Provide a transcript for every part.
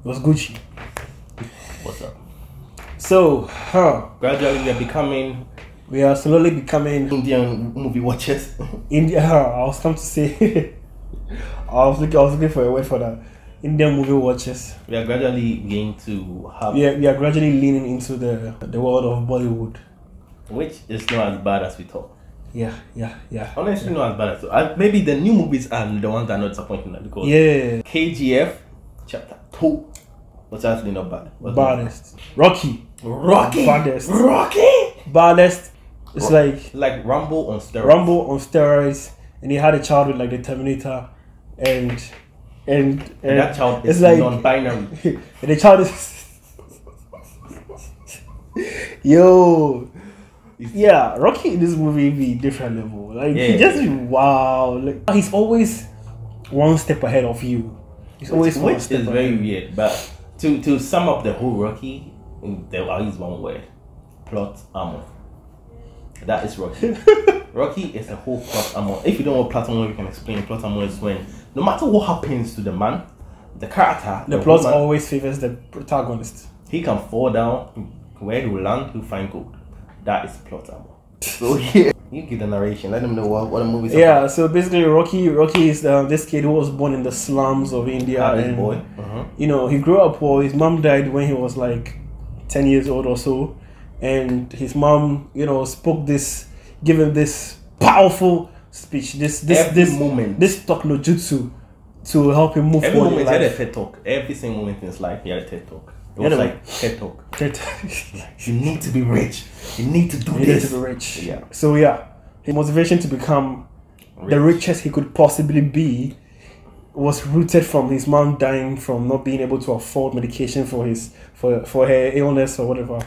It was Gucci. What's up? So, Gradually we are slowly becoming Indian movie watchers. India. I was come to say, I was looking for a word for that. Indian movie watchers. We are gradually beginning to have. Yeah, we are gradually leaning into the world of Bollywood, which is not as bad as we thought. Yeah. Honestly, not as bad as we thought. Maybe the new movies are the ones that are not disappointing because KGF Chapter 2 was actually not bad. Baddest. Rocky. Baddest. Baddest. It's like Rambo on steroids. Rambo on steroids, and he had a child with like the Terminator, and that child is like non-binary. And the child is yeah. Rocky in this movie be different level. Like he just wow. Like he's always one step ahead of you. He's always one step ahead. Very weird. But to sum up the whole Rocky, I'll use one word: plot armor. That is Rocky. Rocky is a whole plot armor. If you don't know what plot armor, we can explain. Plot armor is when no matter what happens to the man, the character, the plot always favors the protagonist. He can fall down. Where he will land, he'll find gold. That is plot armor. So yeah, you give the narration. Let them know what the movie is about. Yeah, so basically, Rocky is this kid who was born in the slums of India, and boy. You know, he grew up poor. His mom died when he was like 10 years old or so, and his mom, gave him this powerful speech, this talk no jutsu to help him move forward. Every moment he had a TED talk. Every single moment in his life, he had a TED talk. It was like TED talk. You need to be rich. You need to do this. You need to be rich. Yeah. So yeah, his motivation to become the richest he could possibly be was rooted from his mom dying from not being able to afford medication for her illness or whatever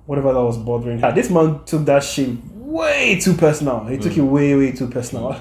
that was bothering her. This man took that shit way too personal. He took it way too personal.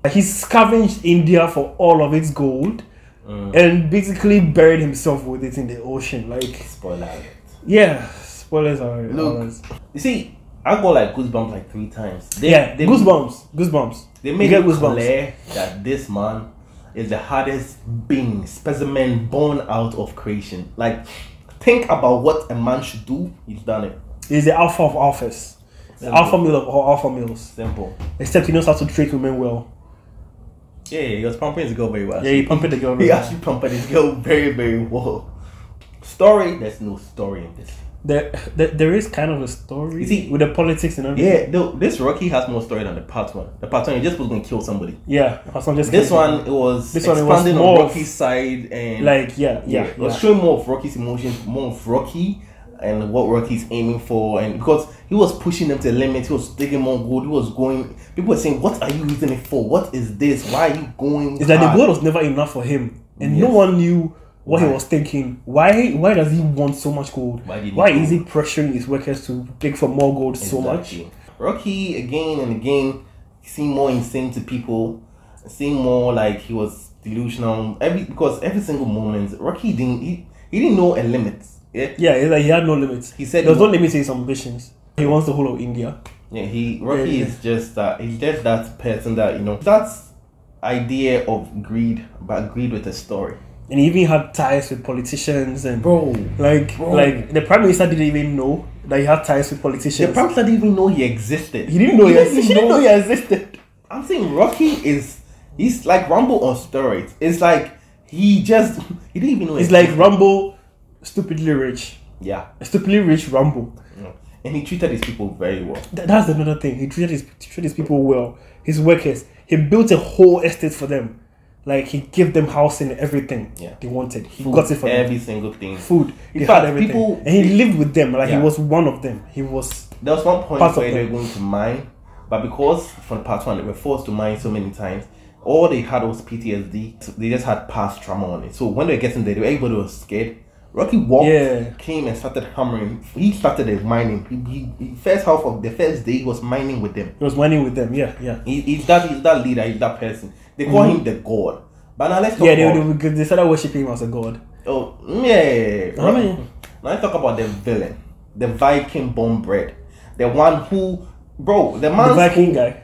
Like he scavenged India for all of its gold. And basically buried himself with it in the ocean. Like spoiler. Yeah, spoilers are. You see, I got like goosebumps like 3 times. Goosebumps. They made it clear that this man is the hardest being specimen born out of creation. Like, think about what a man should do. He's done it. He's the alpha of alphas. The alpha male of all alpha males. Simple. Except he knows how to treat women well. Yeah, he was pumping his girl very well. Yeah, he pumped the girl very well. He actually pumped his girl very, very well. Story, there's no story in this. There is kind of a story. You see, with the politics and everything. Yeah, no, this Rocky has more story than the part 1. The part 1, he just was going to kill somebody. Yeah, this one, it was expanding on Rocky's side and it was showing more of Rocky's emotions, more of Rocky and what Rocky's aiming for, and because he was pushing them to the limit, he was digging more gold, he was going. People were saying, "What are you using it for? What is this? Why are you going?" It's like the gold was never enough for him, and no one knew what he was thinking. Why does he want so much gold? Why is he pressuring his workers to dig for more gold so much? Rocky again and again seemed more insane to people, seemed more like he was delusional. Because every single moment, Rocky didn't know a limit. Yeah, like he had no limits. He said there was no limit to his ambitions. He wants the whole of India. Yeah, Rocky is just that. He's just that person that that's idea of greed, but greed with a story. And he even had ties with politicians and like the prime minister didn't even know that he had ties with politicians. The prime minister didn't even know he existed. He didn't know he existed. I'm saying Rocky he's like Rambo on steroids. It's like he didn't even know. It's like Rambo. Stupidly rich. Yeah. A stupidly rich Rambo. Yeah. And he treated his people very well. That's another thing. He treated his people well. His workers. He built a whole estate for them. Like he gave them housing and everything they wanted. He got it for them. Every single thing. Food. He had everything. And he lived with them. Like he was one of them. There was one point where they were going to mine, but because from part 1 they were forced to mine so many times, all they had was PTSD. So they just had past trauma on it. So when they were getting there, everybody was scared. Rocky came and started hammering. He started mining. He first half of the first day he was mining with them. He was mining with them. Yeah. He's that leader. He's that person. They call him the god. But now let's talk about. They started worshiping him as a god. Oh yeah. Now let's talk about the villain, the Viking born bread, the one who, the man. The Viking guy.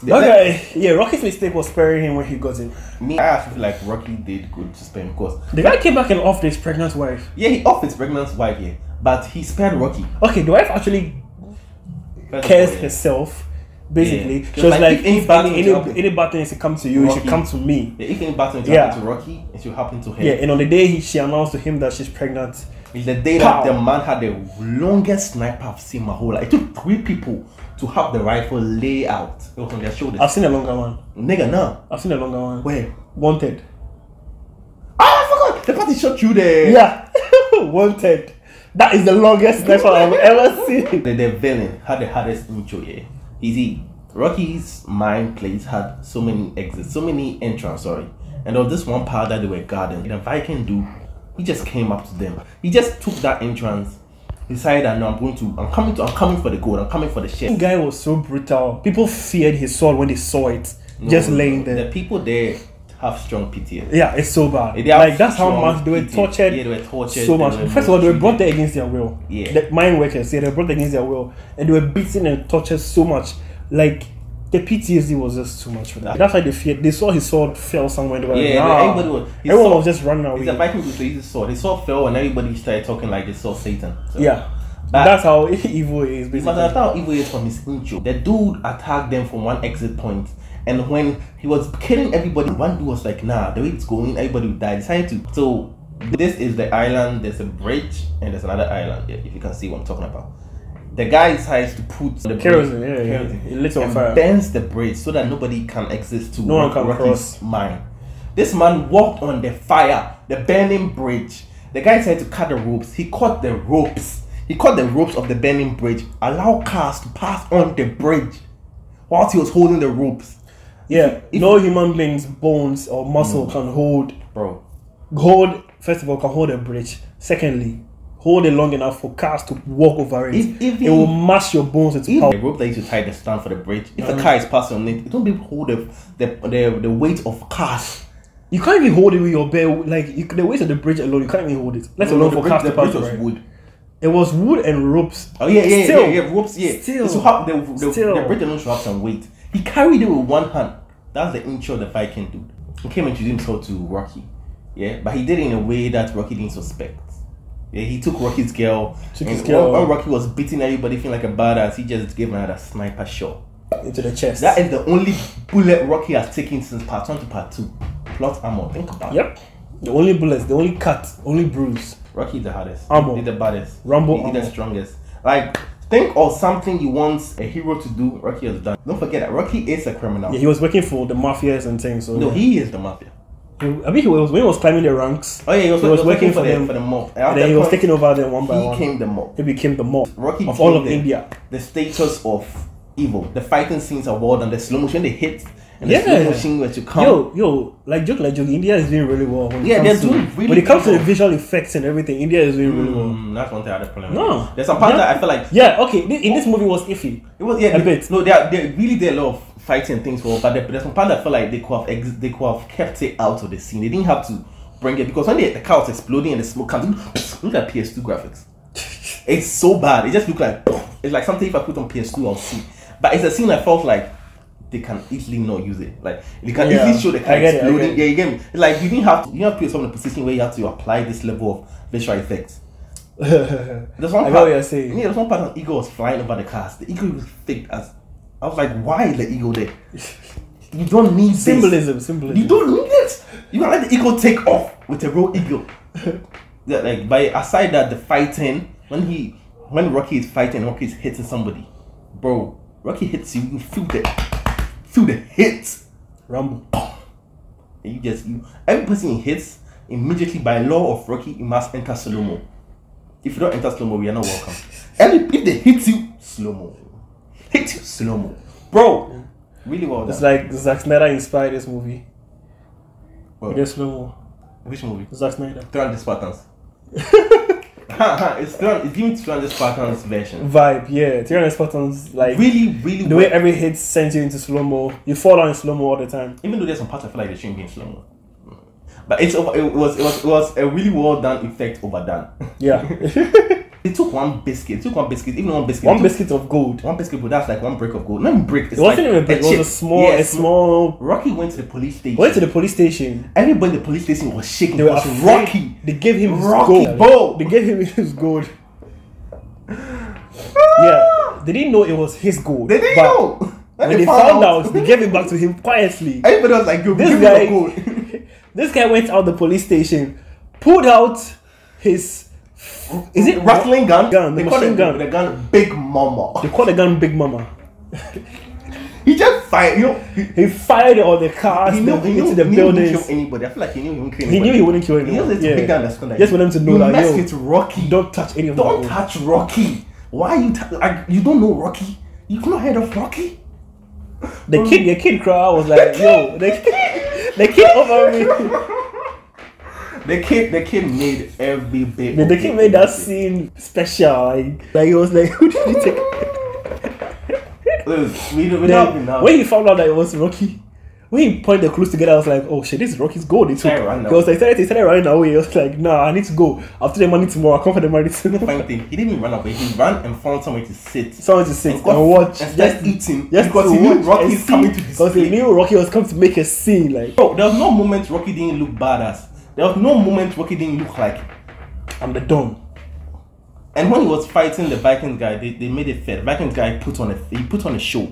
Okay, yeah, Rocky's mistake was sparing him when he got in. Me, I actually feel like Rocky did good to spare him because The guy came back and offed his pregnant wife. yeah, he off his pregnant wife, yeah, but he spared Rocky. Okay, the wife actually cares herself. Basically, Yeah. she was like, any if bad thing to happen- any bad thing is to come to you, it should Rocky. come to me. Yeah, if any bad thing Yeah. happened to Rocky, it should happen to him. Yeah, and on the day she announced to him that she's pregnant, It's the day Pow. that the man had the longest sniper I've seen my whole life. It took 3 people to have the rifle lay out. It was on their shoulders. I've seen a longer one. Nigga, no. I've seen a longer one. Where? Wanted. Ah, I forgot. The party shot you there. Yeah, Wanted. That is the longest sniper I've ever seen. The villain had the hardest intro, yeah. Easy. Rocky's mind place had so many exits, so many entrants, sorry. And there was this one part that they were guarding. The Viking dude, he just came up to them. He just took that entrance, decided that no, I'm coming for the gold, I'm coming for the shit. The guy was so brutal. People feared his sword when they saw it. Just laying there. The people there have strong PTSD. Yeah, it's so bad. They have Like that's how strong much they were PTSD. tortured. Yeah, they were tortured. So much. They were First of all, they were brought mistreated. there against their will. Yeah. The mine workers, yeah, they were brought against their will, and they were beaten and tortured so much. Like the PTSD was just too much for them. That's why they feared. They saw his sword fell somewhere. They were Yeah, like, everybody was. everyone was just running away. He's a Viking dude, so he just saw. They saw fell, and everybody started talking like they saw Satan. So. Yeah, But- that's how evil it is. But Basically, that's how evil is from his intro. The dude attacked them from one exit point, and when he was killing everybody, one dude was like, "Nah, the way it's going, everybody will die." Decided to. So this is the island. There's a bridge, and there's another island. Yeah, if you can see what I'm talking about. The guy decides to put the kerosene, bridge, yeah. It lit on and fire. bends the bridge so that nobody can exit to No one can Rocky's cross. mine. This man walked on the fire, the burning bridge. The guy decided to cut the ropes. He cut the ropes. He cut the ropes of the burning bridge. Allow cars to pass on the bridge whilst he was holding the ropes. Yeah, no human being's bones or muscle can hold. First of all, can hold a bridge. Secondly, hold it long enough for cars to walk over it. If it will mash your bones into powder. The rope that used to tie the stand for the bridge, if a car is passing on it, it won't be able to hold the weight of cars. You can't even hold it with your bare, like the weight of the bridge alone. You can't even hold it. Let alone for cars to pass. The bridge was wood. It was wood and ropes. Oh yeah, ropes. Still. So how the bridge alone should have some weight. He carried it with one hand. That's the intro the Viking dude. He came and introduced himself to Rocky. Yeah, but he did it in a way that Rocky didn't suspect. Yeah, he took Rocky's girl. When Rocky was beating everybody, feeling like a badass, he just gave him another sniper shot into the chest. That is the only bullet Rocky has taken since part 1 to part 2. Plot armor. Think about it. Yep. The only bullets, the only cut, only bruise. Rocky is the hardest. Armor. He's the baddest. Rambo. He's the strongest. Like, think of something you want a hero to do, Rocky has done. Don't forget that Rocky is a criminal. Yeah, he was working for the mafias and things. So no, he is the mafia. I mean, when he was climbing the ranks. Oh yeah, he was working for the mob. And then he was taking over them one by one. He became the mob. He became the mob Rocky of all of India. The status of evil. The fighting scenes are well done. The slow motion they hit and the slow motion where to come. Like joke, India is doing really well. They're doing really well. When it comes to the visual effects and everything, India is doing really well. That's one thing I had a problem with. No. There's some parts that I feel like in this movie was iffy. It was a bit. No, they really did a lot of fighting things well, but there's some part that I feel like they could have kept it out of the scene. They didn't have to bring it because when the car was exploding and the smoke comes, look at PS2 graphics. It's so bad. It just looked like it's like something if I put on PS2 I'll see. But it's a scene I felt like they can easily not use it. Like they can easily show the car exploding. Yeah, you get me. Like you have to put yourself in a position where you have to apply this level of visual effects. There's one part, what you're saying. Yeah, there's one part the eagle was flying over the cars. The eagle was faked as I was like, why is the eagle there? You don't need symbolism. You don't need it. You can let the eagle take off with a real eagle. Yeah, like by aside that the fighting when Rocky is fighting, Rocky is hitting somebody, bro. Rocky hits you, you feel the hit. Rambo. And every person he hits immediately by law of Rocky, you must enter slow mo. If you don't enter slow mo, we are not welcome. If they hit you, slow mo. Hit you slow mo, bro. Really well done. It's like Zack Snyder inspired this movie. Get slow mo. Which movie? Zack Snyder. 300 Spartans. It's giving 300 Spartans version. Vibe, yeah. 300 Spartans, like really the way every hit sends you into slow mo. You fall down in slow mo all the time. Even though there's some parts I feel like they shouldn't be in slow mo. But it was a really well done effect overdone. Yeah. They took one biscuit. Even one biscuit. One biscuit of gold. One biscuit, but that's like one brick of gold. Not even brick. It wasn't even a brick. It was a small. Rocky went to the police station. Everybody in the police station was shaking. They were Rocky. They gave him his gold. Bro. They gave him his gold. Yeah, they didn't know it was his gold. They didn't know. When they found out, they gave it back to him quietly. Everybody was like, "Yo, this guy, gold." This guy went out the police station, pulled out his. Is it rattling gun? The machine gun. The gun, Big Mama. They call the gun Big Mama. He just fired. He fired all the cars into the buildings. He wouldn't kill anybody. I feel like he knew he wouldn't kill anybody. He knew he wouldn't kill anyone. He knows it's a big gun that's gonna. Just for them to know that mess with Rocky. Don't touch any of them. Don't touch Rocky. Why you? You don't know Rocky. You've not heard of Rocky. The kid crowd was like, yo, the kid over me. The kid made every bit. The kid made that scene special. Like he was like, who did he take? When he found out that it was Rocky, when he pointed the clues together, I was like, oh shit, this is Rocky's gold. He started running away. He was like, nah, I need to go. After the money tomorrow, I'll come for the money tomorrow. Funny thing, he didn't even run away. He ran and found somewhere to sit. And watch. And just eating. Because he knew Rocky is coming to Because he knew Rocky was coming to make a scene. Like, bro, there was no moment Rocky didn't look badass. There was no moment Rocky didn't look like, I'm the Don. And when he was fighting the Vikings guy, they made it fair. The Vikings guy put on a show.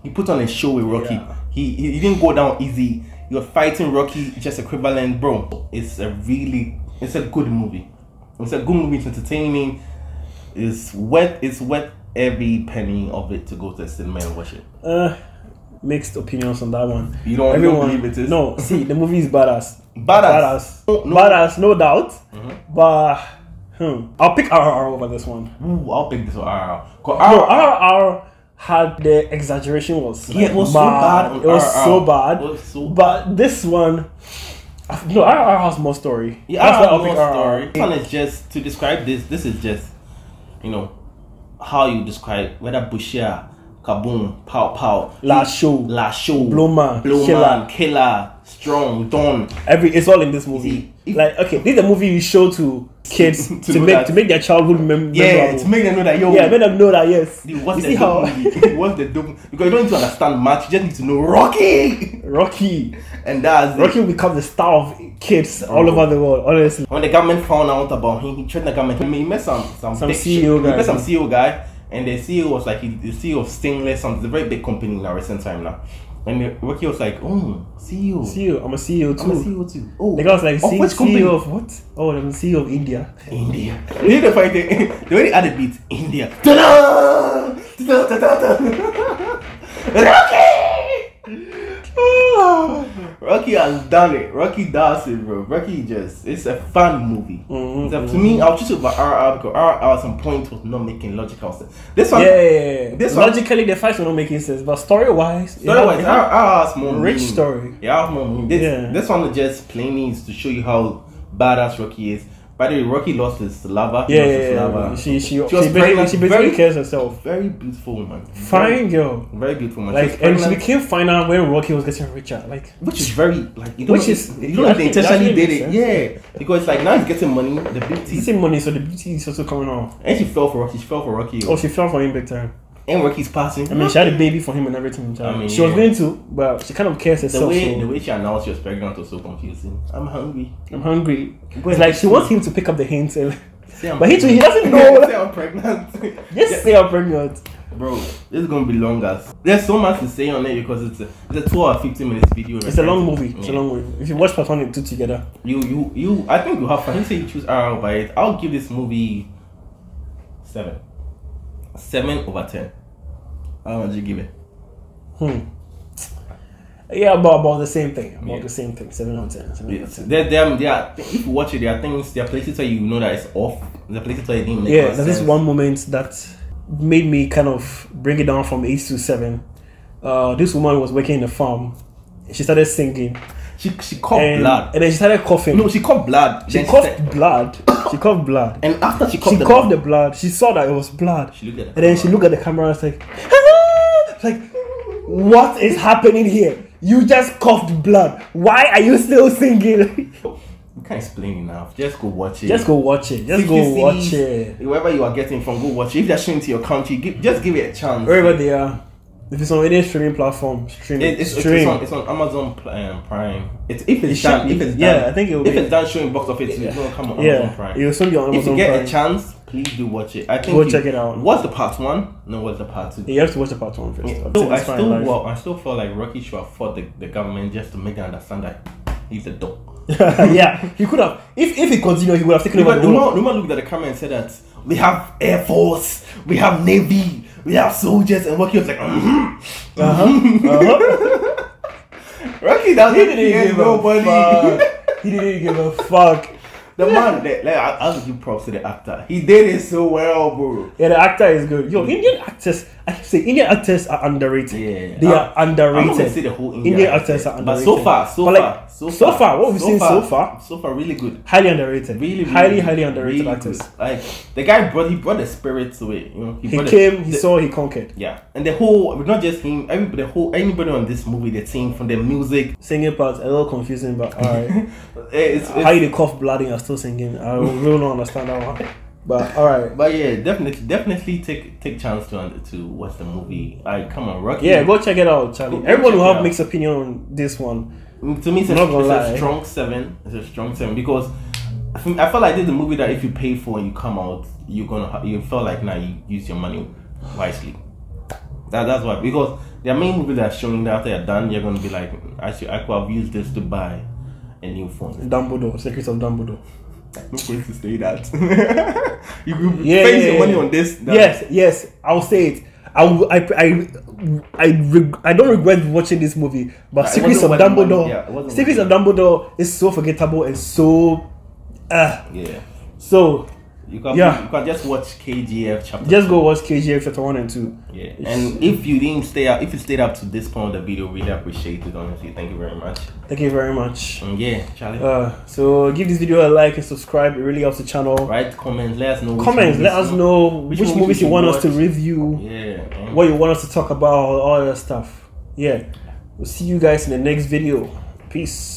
He put on a show with Rocky. Yeah. He didn't go down easy. You're fighting Rocky, just equivalent, bro. It's a good movie. It's a good movie. It's entertaining. It's worth every penny of it to go to the cinema and watch it. Mixed opinions on that one. You don't believe it is? No, see, the movie is badass. Badass, no doubt. Mm-hmm. But I'll pick RRR over this one. Ooh, I'll pick this one. RRR had the exaggeration was it was so bad. It was so bad. But this one, no, RRR has more story. Yeah, that's why I'll pick RRR. This one is just to describe this. This is just, how you describe whether Bushia, Kaboom, Pow Pow, Last Show, Blowman, Killer, Strong, Don. It's all in this movie. Like, okay, this is a movie you show to kids to make their childhood memorable. Yeah, to make them know that make them know that yes. What's the dope? Because you don't need to understand much. You just need to know Rocky, and that's Rocky will become the star of kids all over the world. Honestly, when the government found out about him, he threatened the government. He met some CEO guy. He met some CEO guy, and the CEO was like the CEO of Stingless. It's a very big company in our recent time now. And Rocky was like, oh, CEO. I'm a CEO too. I'm a CEO too. Oh, the guy was like, which company? CEO of what? Oh, I'm the CEO of India. They did the fight. They already added beat. India. Rocky has done it. Rocky does it, bro. It's a fun movie. To me, I'll choose over RRR because RRR at some point was not making logical sense. This one, logically, the fights were not making sense, but story-wise, RRR has more rich story. Yeah, has more meaning. This one just plainly is to show you how badass Rocky is. By the way, Rocky lost his lover. She basically cares herself. Very beautiful woman. Fine girl. Very beautiful woman. Like, and she became fine out when Rocky was getting richer. Like, which is very like you don't know if they intentionally did it. Yeah, because like now he's getting money. The beauty. He's getting money, so the beauty is also coming off. And she fell for Rocky. Oh, she fell for him big time. And Rocky's passing. I mean, she had a baby for him and everything. She was going to, but she kind of cares herself. The way she announced she was pregnant was so confusing. I'm hungry. It's like she wants him to pick up the hints, but he doesn't know. Say I'm pregnant. Just say I'm pregnant. Bro, this is gonna be long as. There's so much to say on it because it's a 2 hour 15 minutes video. It's a long movie. It's a long movie. If you watch part 1 and 2 together, I think you'll have fun. You say you choose RR by it. I'll give this movie 7. 7 over 10. How much you give it? Yeah, about the same thing. The same thing. 7 out of 10. If you watch it, there are places where you know that it's off. There are places where it didn't make sense. There's this one moment that made me kind of bring it down from 8 to 7. This woman was working in a farm. She started singing. She coughed blood. And then she started coughing. No, she coughed blood. She coughed blood. And after she coughed the blood, she saw that it was blood. She looked at then she looked at the camera and was like, what is happening here? You just coughed blood. Why are you still singing? we can't explain enough. Just go watch it. Just go watch it. Just go watch it. Wherever you are getting from, go watch it. If they're showing to your country, just give it a chance. Wherever they are. If it's on any streaming platform, stream it. It's on Amazon Prime. If it's done if it's done showing box office, it's gonna come on Amazon Prime. It will soon be on Amazon If you get Prime. a chance, please do watch it. I think go check it out. What's the part 1? No, what's the part 2? You have to watch the part 1 first. Yeah. I still feel like Rocky should have fought the government just to make them understand that he's a dog. Yeah, he could have. If he continued, he would have taken over. The man looked at the camera and said that we have Air Force, we have Navy, we have soldiers, and Rocky was like, Rocky doesn't give nobody. He didn't give a fuck. The man, I'll give props to the actor. He did it so well, bro. Yeah, the actor is good. Yo, Indian actors, I keep saying Indian actors are underrated. Yeah, they are underrated. I'm not gonna say the whole Indian actors are underrated. But so far, what we've seen so far, really good. Highly underrated. Really highly underrated really actors. Good. Like the guy brought the spirit to it. You know, he saw, he conquered. Yeah, and the whole, not just him, anybody on this movie, the team, from the music, singing parts a little confusing, but alright. It's how you cough blood and you're still singing. I really don't understand that one. But alright. But yeah, definitely take chance to watch the movie. Like, come on, Rocky. Yeah, go check it out, Charlie. Everyone will have mixed opinion on this one. To me, it's a strong 7. It's a strong 7 because I feel like this is a movie that if you pay for and you come out, you feel like now you use your money wisely. That's why, because there are many movies that are showing that after you're done, you're gonna be like, I could have used this to buy a new phone. Dumbledore, Secrets of Dumbledore. No place to say that. You could spend your money on this. Yes, I'll say it. I don't regret watching this movie, but Secrets of Dumbledore. Secrets of Dumbledore is so forgettable and so. Yeah. So. You can just watch KGF Chapter. Just go watch KGF Chapter 1 and 2. Yeah. And if you stayed up to this point of the video, really appreciate it. Honestly, thank you very much. Thank you very much. Yeah, Charlie. So give this video a like and subscribe. It really helps the channel. Write comments. Let us know. Let us know which movies you want us to review. Yeah. What you want us to talk about. All that stuff. Yeah. We'll see you guys in the next video. Peace.